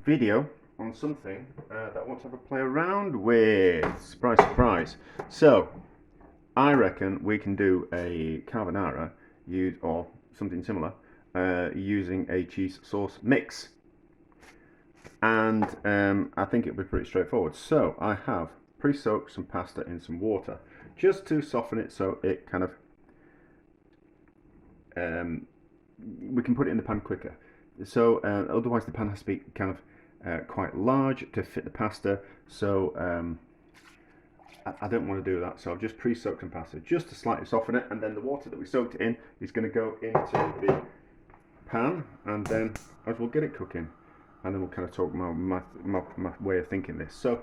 video on something that I want to have a play around with. Surprise, surprise. So, I reckon we can do a carbonara or something similar using a cheese sauce mix. And I think it'll be pretty straightforward. So, I have pre-soaked some pasta in some water just to soften it so it kind of we can put it in the pan quicker. So otherwise the pan has to be kind of quite large to fit the pasta. So I don't want to do that. So I've just pre-soaked some pasta just to slightly soften it, and then the water that we soaked it in is going to go into the pan, and then as we'll get it cooking, and then we'll kind of talk my way of thinking this. So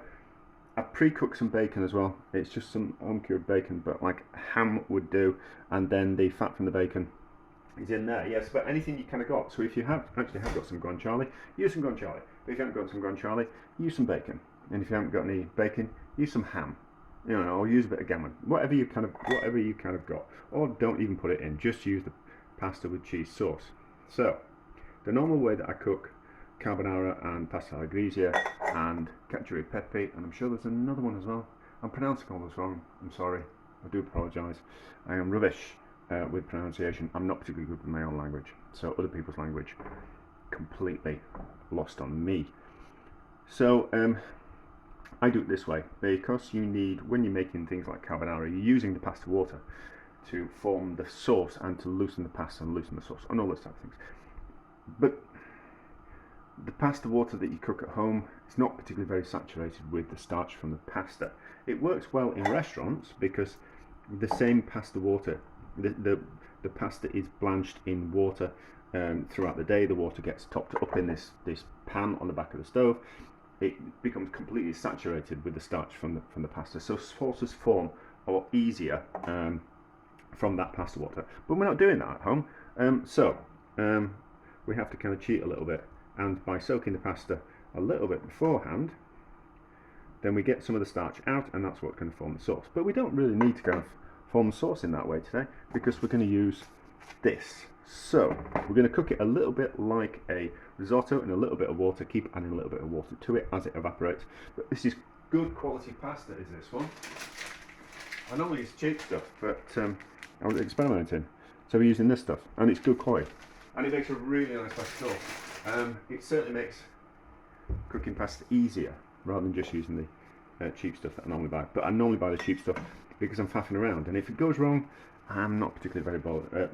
I pre-cooked some bacon as well. It's just some home-cured bacon, but like ham would do, and then the fat from the bacon is in there. Yes, but anything you kind of got. So if you have got some guanciale, use some guanciale. But if you haven't got some guanciale, use some bacon. And if you haven't got any bacon, use some ham. You know, or use a bit of gammon. Whatever you kind of got. Or don't even put it in. Just use the pasta with cheese sauce. So the normal way that I cook carbonara and pasta alla griglia and cacio e pepe, and I'm sure there's another one as well. I'm pronouncing all this wrong. I'm sorry. I do apologise. I am rubbish with pronunciation. I'm not particularly good with my own language, so other people's language completely lost on me. So I do it this way because you need, when you're making things like carbonara, you're using the pasta water to form the sauce and to loosen the pasta and loosen the sauce and all those type of things. But the pasta water that you cook at home is not particularly very saturated with the starch from the pasta. It works well in restaurants because the same pasta water, the pasta is blanched in water throughout the day. The water gets topped up in this pan on the back of the stove. It becomes completely saturated with the starch from the pasta. So sauces form a lot easier from that pasta water. But we're not doing that at home. We have to kind of cheat a little bit. And by soaking the pasta a little bit beforehand, then we get some of the starch out, and that's what can form the sauce. But we don't really need to kind of form the sauce in that way today, because we're going to use this. So we're going to cook it a little bit like a risotto in a little bit of water. Keep adding a little bit of water to it as it evaporates. But this is good quality pasta, is this one. I normally use cheap stuff, but I was experimenting. So we're using this stuff, and it's good quality. And it makes a really nice pasta sauce. It certainly makes cooking pasta easier rather than just using the cheap stuff that I normally buy. But I normally buy the cheap stuff because I'm faffing around, and if it goes wrong, I'm not particularly very bothered.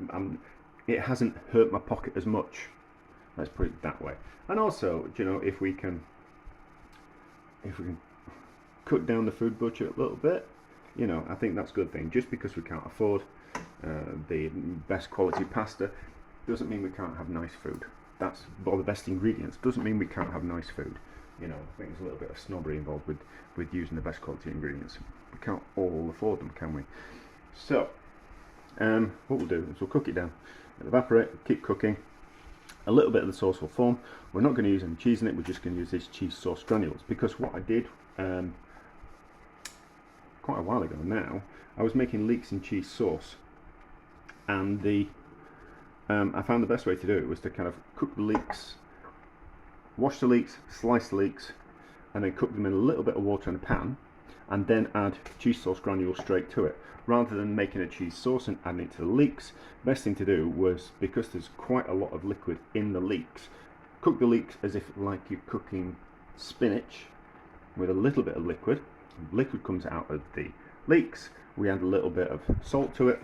It hasn't hurt my pocket as much. Let's put it that way. And also, you know, if we can cut down the food budget a little bit, you know, I think that's a good thing. Just because we can't afford the best quality pasta doesn't mean we can't have nice food. Or the best ingredients doesn't mean we can't have nice food. You know, I think there's a little bit of snobbery involved with using the best quality ingredients. We can't all afford them, can we? So, what we'll do is we'll cook it down. It'll evaporate, keep cooking. A little bit of the sauce will form. We're not going to use any cheese in it, we're just going to use these cheese sauce granules. Because what I did quite a while ago now, I was making leeks in cheese sauce. And I found the best way to do it was to kind of cook the leeks, wash the leeks, slice the leeks, and then cook them in a little bit of water in a pan, and then add cheese sauce granules straight to it. Rather than making a cheese sauce and adding it to the leeks, the best thing to do was, because there's quite a lot of liquid in the leeks, cook the leeks as if like you're cooking spinach with a little bit of liquid. Liquid comes out of the leeks, we add a little bit of salt to it,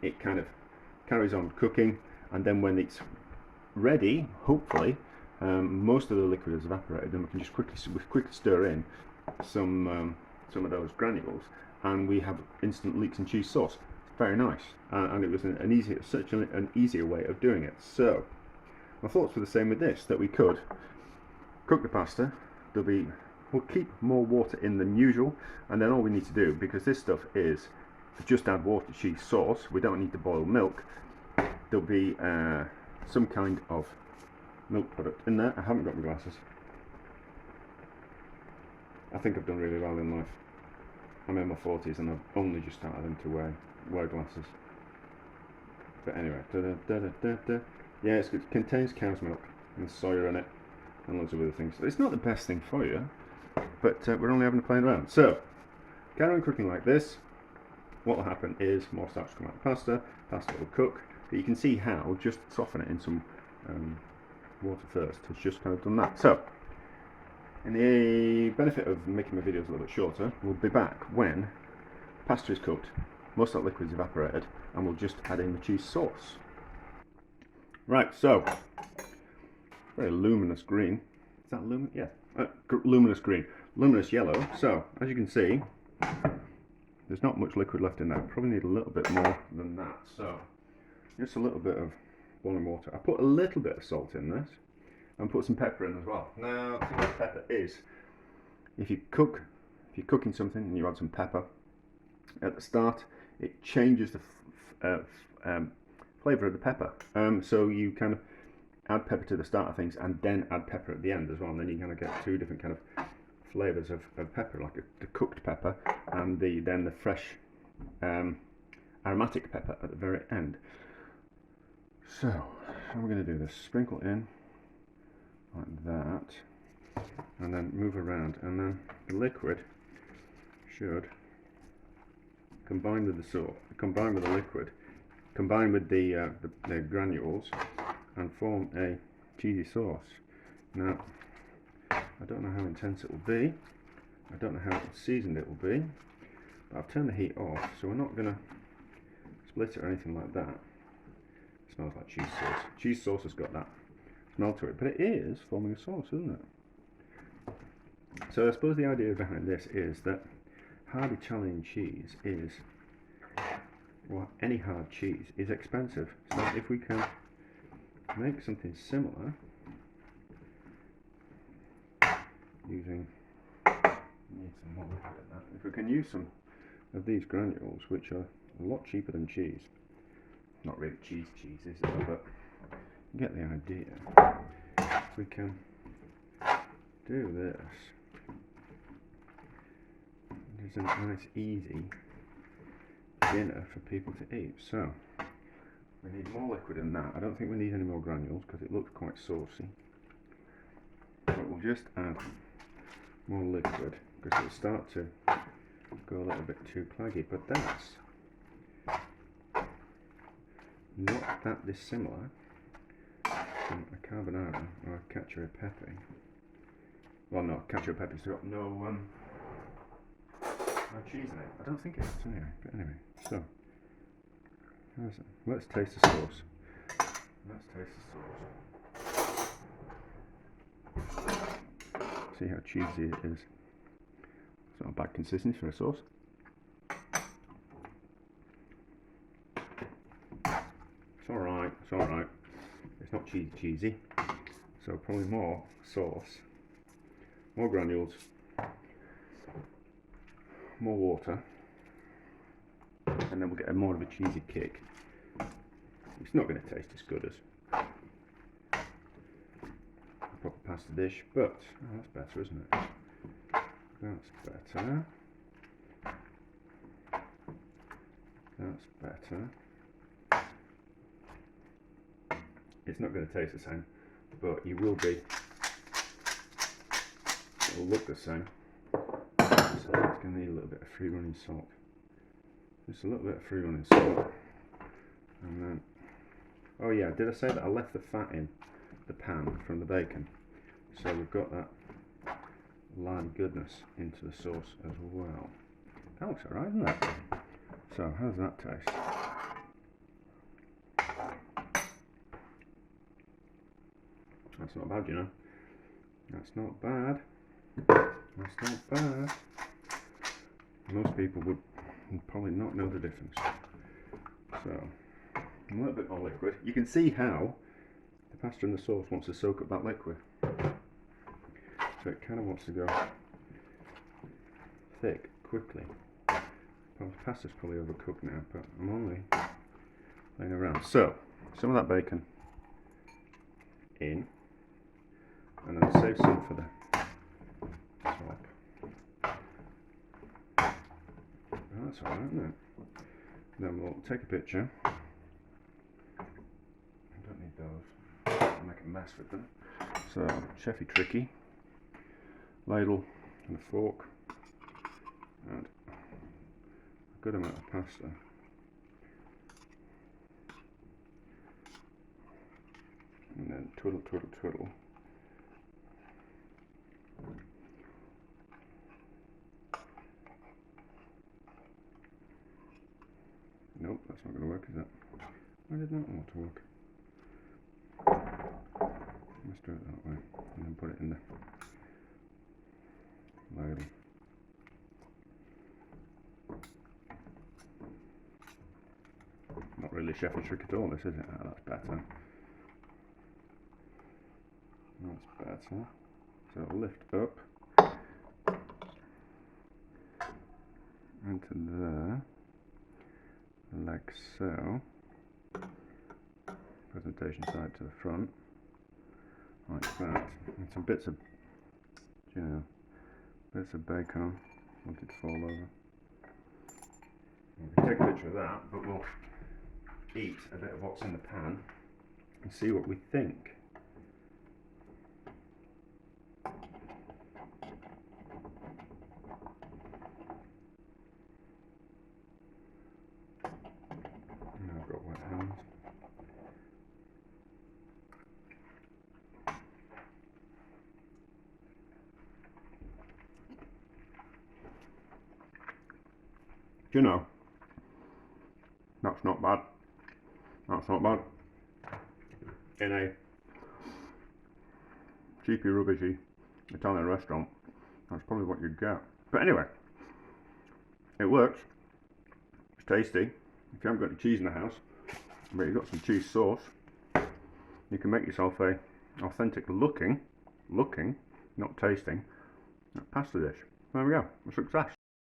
it kind of carries on cooking, and then when it's ready, hopefully, most of the liquid has evaporated, then we can just quickly stir in some of those granules, and we have instant leeks and cheese sauce. It's very nice, and it was such an easier way of doing it. So my thoughts were the same with this, that we could cook the pasta. We'll keep more water in than usual, and then all we need to do, because this stuff is just add water, cheese sauce, we don't need to boil milk. There'll be some kind of milk product in there. I haven't got my glasses. I think I've done really well in life. I'm in my 40s and I've only just started to wear glasses. But anyway, yeah, it contains cow's milk and soya in it. and loads of other things. So it's not the best thing for you, but we're only having to play around. So, carry on cooking like this. What will happen is more starch will come out of the pasta, pasta will cook, but you can see how just soften it in some water first. It's just kind of done that. So, in the benefit of making my videos a little bit shorter, we'll be back when pasta is cooked, most of that liquid is evaporated, and we'll just add in the cheese sauce. Right, so, very luminous green. Is that luminous? Yeah, luminous green. Luminous yellow. So, as you can see, there's not much liquid left in there. Probably need a little bit more than that. So, just a little bit of boiling water. I put a little bit of salt in this, and put some pepper in as well. Now, the thing with pepper is, if you're cooking something and you add some pepper at the start, it changes the flavour of the pepper. So you kind of add pepper to the start of things and then add pepper at the end as well, and then you kind of get two different kind of flavours of pepper, like the cooked pepper and then the fresh aromatic pepper at the very end. So, how are we going to do this? Sprinkle in like that, and then move around, and then the liquid should combine with the sauce, combine with the liquid, combine with the granules, and form a cheesy sauce. Now, I don't know how intense it will be, I don't know how seasoned it will be, but I've turned the heat off, so we're not going to split it or anything like that. It smells like cheese sauce. Cheese sauce has got that smell to it, but it is forming a sauce, isn't it? So I suppose the idea behind this is that hard Italian cheese is, well, any hard cheese is expensive. So if we can make something similar using, need some more liquid in that. If we can use some of these granules, which are a lot cheaper than cheese, not really cheese, is it? But you get the idea. We can do this. It's a nice, easy dinner for people to eat. So we need more liquid in that. I don't think we need any more granules because it looks quite saucy. But we'll just add more liquid because it'll start to go a little bit too claggy. But that's not that dissimilar from a carbonara or a cacio e pepe. Well, no, cacio e pepe's got no cheese in it. I don't think it is anyway. But anyway, so let's taste the sauce. Let's taste the sauce. See how cheesy it is. It's not a bad consistency for a sauce. It's alright, it's alright. It's not cheesy. So probably more sauce, more granules, more water, and then we'll get more of a cheesy kick. It's not going to taste as good as a proper pasta dish, but that's better, isn't it? That's better. That's better. It's not going to taste the same, but you will be. It will look the same. So it's going to need a little bit of free running salt. Just a little bit of free running salt. And then, oh yeah, did I say that I left the fat in the pan from the bacon? So we've got that lime goodness into the sauce as well. That looks alright, doesn't it? So how does that taste? That's not bad, you know. That's not bad. That's not bad. Most people would probably not know the difference. So, a little bit more liquid. You can see how the pasta and the sauce wants to soak up that liquid. So it kind of wants to go thick quickly. Well, the pasta's probably overcooked now, but I'm only playing around. So, some of that bacon in, and then save some for the top. That's alright, isn't it? Then we'll take a picture. I don't need those. I'll make a mess with them. So, chefy tricky. Ladle and a fork. And a good amount of pasta. And then twiddle, twiddle, twiddle. Nope, that's not going to work, is it? Why did that want to work? Let's do it that way, and then put it in the ladle. Not really a chef's trick at all, this, is it? Oh, that's better. That's better. So it'll lift up into there, like so. Presentation side to the front, like that. And some bits of, you know, bits of bacon. Want it to fall over. We can take a picture of that, but we'll eat a bit of what's in the pan and see what we think. Now I've got wet hands. Do you know, that's not bad. That's not bad. In a cheapy, rubbishy Italian restaurant, that's probably what you'd get. But anyway, it works. It's tasty. If you haven't got any cheese in the house, but you've got some cheese sauce, you can make yourself a authentic looking, not tasting, pasta dish. There we go, a success.